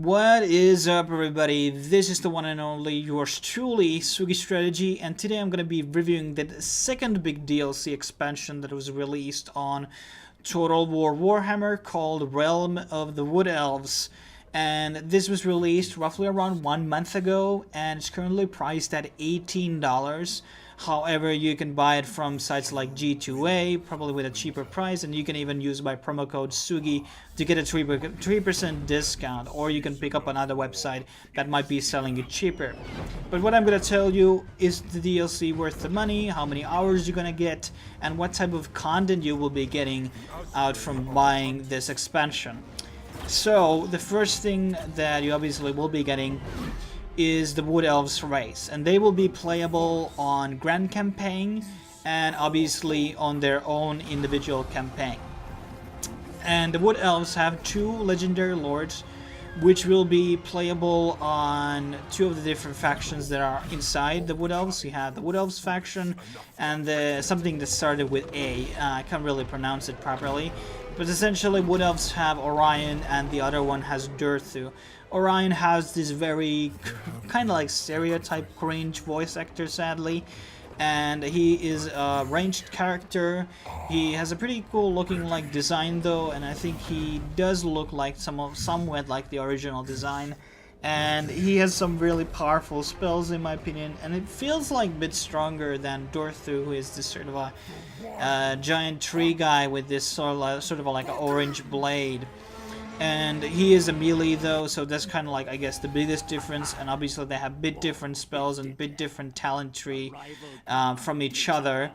What is up, everybody? This is the one and only yours truly, Sugi Strategy, and today I'm going to be reviewing the second big DLC expansion that was released on Total War Warhammer called Realm of the Wood Elves. And this was released roughly around 1 month ago, and it's currently priced at $18. However, you can buy it from sites like G2A, probably with a cheaper price, and you can even use my promo code SUGI to get a 3% discount, or you can pick up another website that might be selling it cheaper. But what I'm going to tell you is the DLC worth the money, how many hours you're going to get, and what type of content you will be getting out from buying this expansion. So, the first thing that you obviously will be getting is the Wood Elves race, and they will be playable on Grand Campaign and obviously on their own individual campaign. And the Wood Elves have 2 legendary lords, which will be playable on 2 of the different factions that are inside the Wood Elves. You have the Wood Elves faction and something that started with A. I can't really pronounce it properly, but essentially Wood Elves have Orion and the other one has Durthu. Orion has this very kind of like stereotype cringe voice actor, sadly, and he is a ranged character. He has a pretty cool looking like design though, and I think he does look like somewhat like the original design. And he has some really powerful spells in my opinion, and it feels like a bit stronger than Durthu, who is this sort of a giant tree guy with this sort of like an orange blade. And he is a melee though, so that's kind of like, I guess, the biggest difference. And obviously they have bit different spells and bit different talent tree from each other.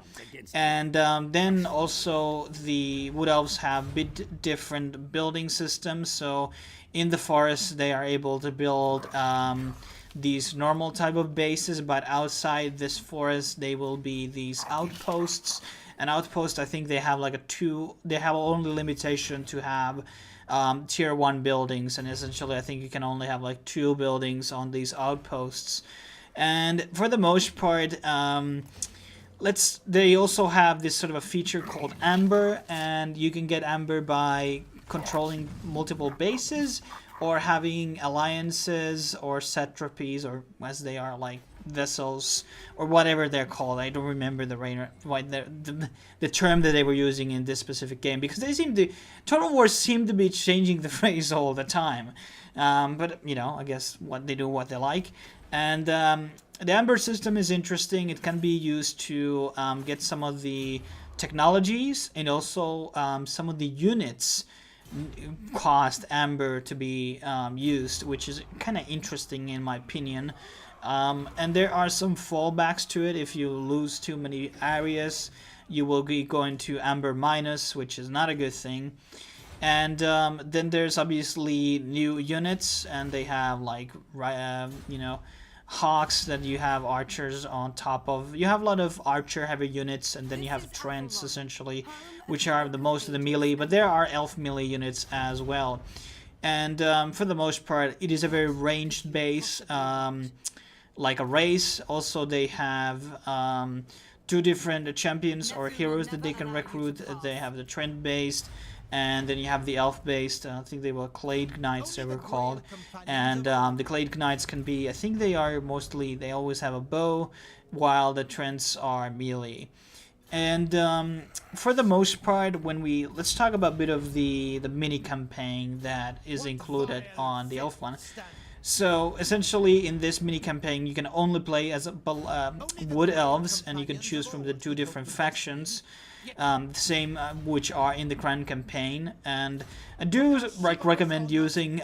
And then also the Wood Elves have bit different building systems. So in the forest they are able to build these normal type of bases, but outside this forest they will be these outposts. And outposts, I think they have like they have only limitation to have tier 1 buildings, and essentially I think you can only have like 2 buildings on these outposts. And for the most part, they also have this sort of a feature called Amber, and you can get Amber by controlling multiple bases or having alliances or satrapies, or as they are like vessels or whatever they're called. I don't remember the term that they were using in this specific game, because Total War seem to be changing the phrase all the time. But you know, I guess what they do, what they like. And the Amber system is interesting. It can be used to get some of the technologies, and also some of the units cost Amber to be used, which is kind of interesting in my opinion. And there are some fallbacks to it. If you lose too many areas, you will be going to Amber minus, which is not a good thing. And then there's obviously new units, and they have like you know, hawks that you have archers on top of. You have a lot of archer heavy units, and then you have trents essentially, which are the most of the melee, but there are elf melee units as well. And for the most part, it is a very ranged base, like a race. Also they have 2 different champions or heroes that they can recruit. They have the trend based, and then you have the elf based. I think they were Clade Knights, they were called. And the Clade Knights can be, I think they always have a bow, while the trends are melee. And for the most part, let's talk about a bit of the mini campaign that is included on the elf one. So essentially in this mini campaign you can only play as Wood Elves, and you can choose from the 2 different factions, same which are in the Grand Campaign. And I do recommend using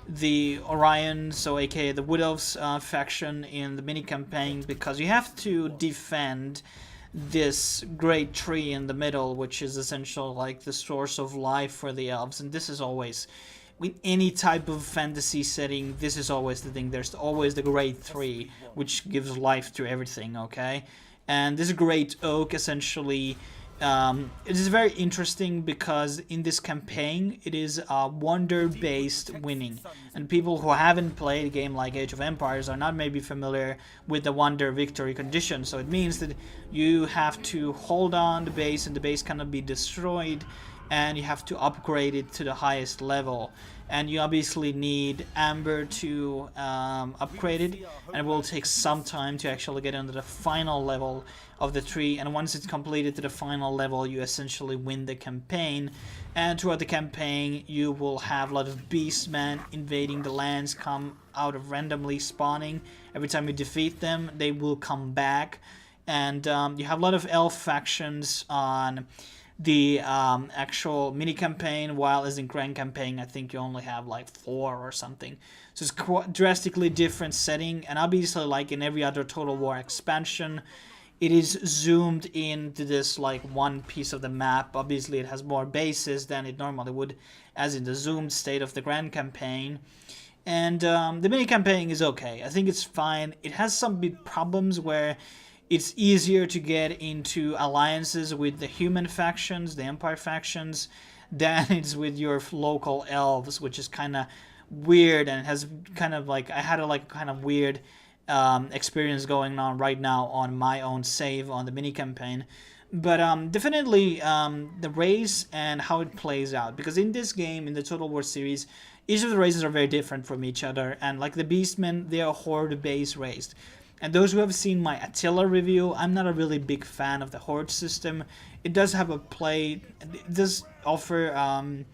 the Orion, so aka the Wood Elves faction in the mini campaign, because you have to defend this great tree in the middle, which is essentially like the source of life for the elves. And this is always, with any type of fantasy setting, this is always the thing. There's always the great tree, which gives life to everything, okay? And this great oak, essentially, it is very interesting because in this campaign, it is wonder-based winning. And people who haven't played a game like Age of Empires are not maybe familiar with the wonder victory condition. So it means that you have to hold on the base, and the base cannot be destroyed. and you have to upgrade it to the highest level. And you obviously need amber to upgrade it, and it will take some time to actually get into the final level of the tree. And once it's completed to the final level, you essentially win the campaign. And throughout the campaign, you will have a lot of beastmen invading the lands, come out of randomly spawning. Every time you defeat them, they will come back. And you have a lot of elf factions on the actual mini campaign, while as in grand campaign I think you only have like 4 or something. So it's quite drastically different setting, and obviously like in every other Total War expansion, it is zoomed into this like one piece of the map. Obviously it has more bases than it normally would as in the zoomed state of the grand campaign. And the mini campaign is okay. I think it's fine. It has some big problems where it's easier to get into alliances with the human factions, the Empire factions, than it's with your local elves, which is kind of weird, and it has kind of like, I had a like kind of weird experience going on right now on my own save on the mini campaign. But definitely the race and how it plays out, because in this game, in the Total War series, each of the races are very different from each other, and like the Beastmen, they are horde based race. And those who have seen my Attila review, I'm not a really big fan of the horde system. It does have a play, it does offer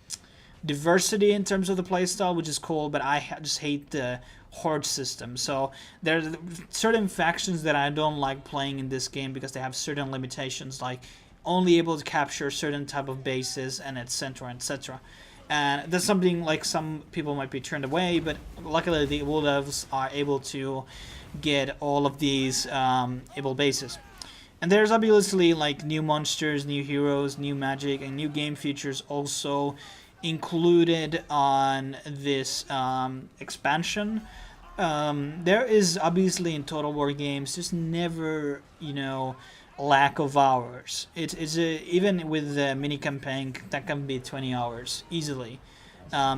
diversity in terms of the playstyle, which is cool, but I just hate the horde system. So there are certain factions that I don't like playing in this game because they have certain limitations, like only able to capture certain type of bases and etc, etc. And that's something like some people might be turned away, but luckily the Wood Elves are able to get all of these able bases. And there's obviously like new monsters, new heroes, new magic, and new game features also included on this expansion. There is obviously in Total War games just never, you know, lack of hours. It's even with the mini campaign, that can be 20 hours easily,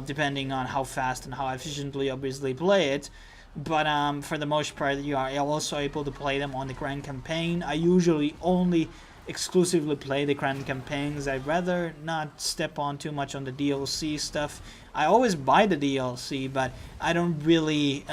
depending on how fast and how efficiently obviously play it. But for the most part, you are also able to play them on the grand campaign. I usually only exclusively play the grand campaigns. I'd rather not step on too much on the DLC stuff. I always buy the DLC, but I don't really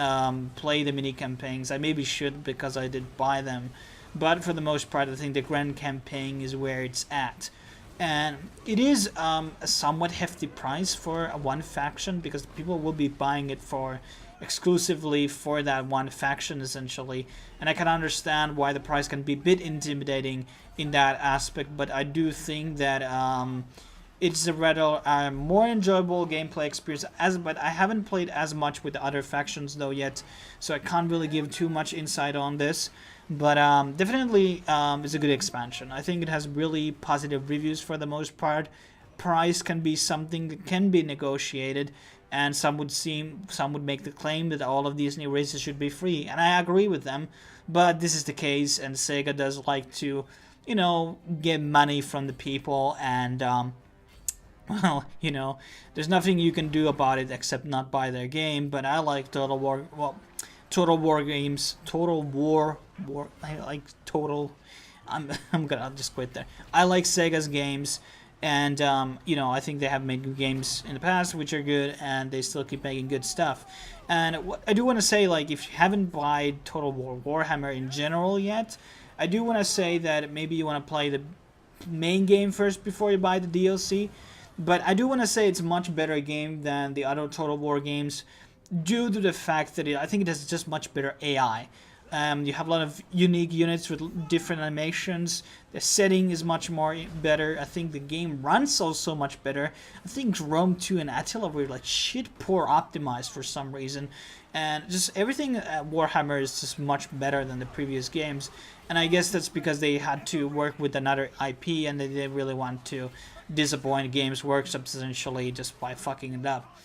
play the mini campaigns. I maybe should, because I did buy them. But for the most part, I think the grand campaign is where it's at. And it is a somewhat hefty price for one faction, because people will be buying it for exclusively for that one faction essentially, and I can understand why the price can be a bit intimidating in that aspect, but I do think that it's a rather more enjoyable gameplay experience, but I haven't played as much with the other factions though yet, so I can't really give too much insight on this. But definitely it's a good expansion. I think it has really positive reviews for the most part. Price can be something that can be negotiated, and some would make the claim that all of these new races should be free, and I agree with them. But this is the case, and Sega does like to, you know, get money from the people, and well, you know, there's nothing you can do about it except not buy their game. But I like Total War. Well, Total War games. Total War. I like Total. I'm gonna just quit there. I like Sega's games. And, you know, I think they have made good games in the past, which are good, and they still keep making good stuff. And what I do want to say, like, if you haven't bought Total War Warhammer in general yet, I do want to say that maybe you want to play the main game first before you buy the DLC. But I do want to say it's a much better game than the other Total War games, due to the fact that I think it has just much better AI. You have a lot of unique units with different animations. The setting is much more better. I think the game runs also much better. I think Rome 2 and Attila were like shit poor optimized for some reason. And just everything at Warhammer is just much better than the previous games. And I guess that's because they had to work with another IP, and they didn't really want to disappoint Games Workshop essentially just by fucking it up.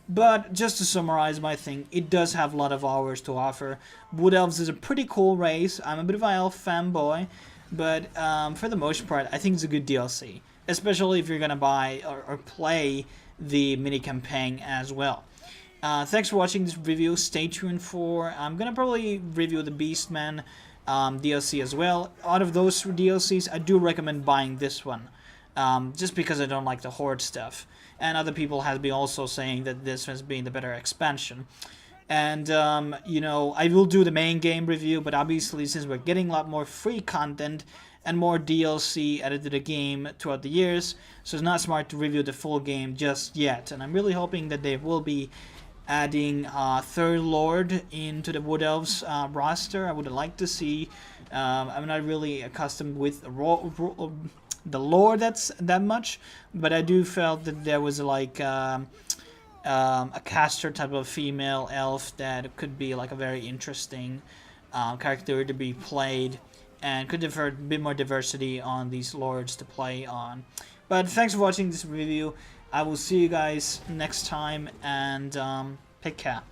But just to summarize my thing, it does have a lot of hours to offer. Wood Elves is a pretty cool race. I'm a bit of an elf fanboy, but for the most part, I think it's a good DLC, especially if you're gonna buy or play the mini campaign as well. Thanks for watching this review. Stay tuned for I'm gonna probably review the Beastmen DLC as well. Out of those DLCs, I do recommend buying this one. just because I don't like the horde stuff. And other people have been also saying that this has been the better expansion. And, you know, I will do the main game review, but obviously since we're getting a lot more free content and more DLC added to the game throughout the years, so it's not smart to review the full game just yet. And I'm really hoping that they will be adding Third Lord into the Wood Elves roster. I would like to see. I'm not really accustomed with the lore that much, but I do felt that there was like a caster type of female elf that could be like a very interesting character to be played, and could offer a bit more diversity on these lords to play on. But thanks for watching this review. I will see you guys next time, and take care.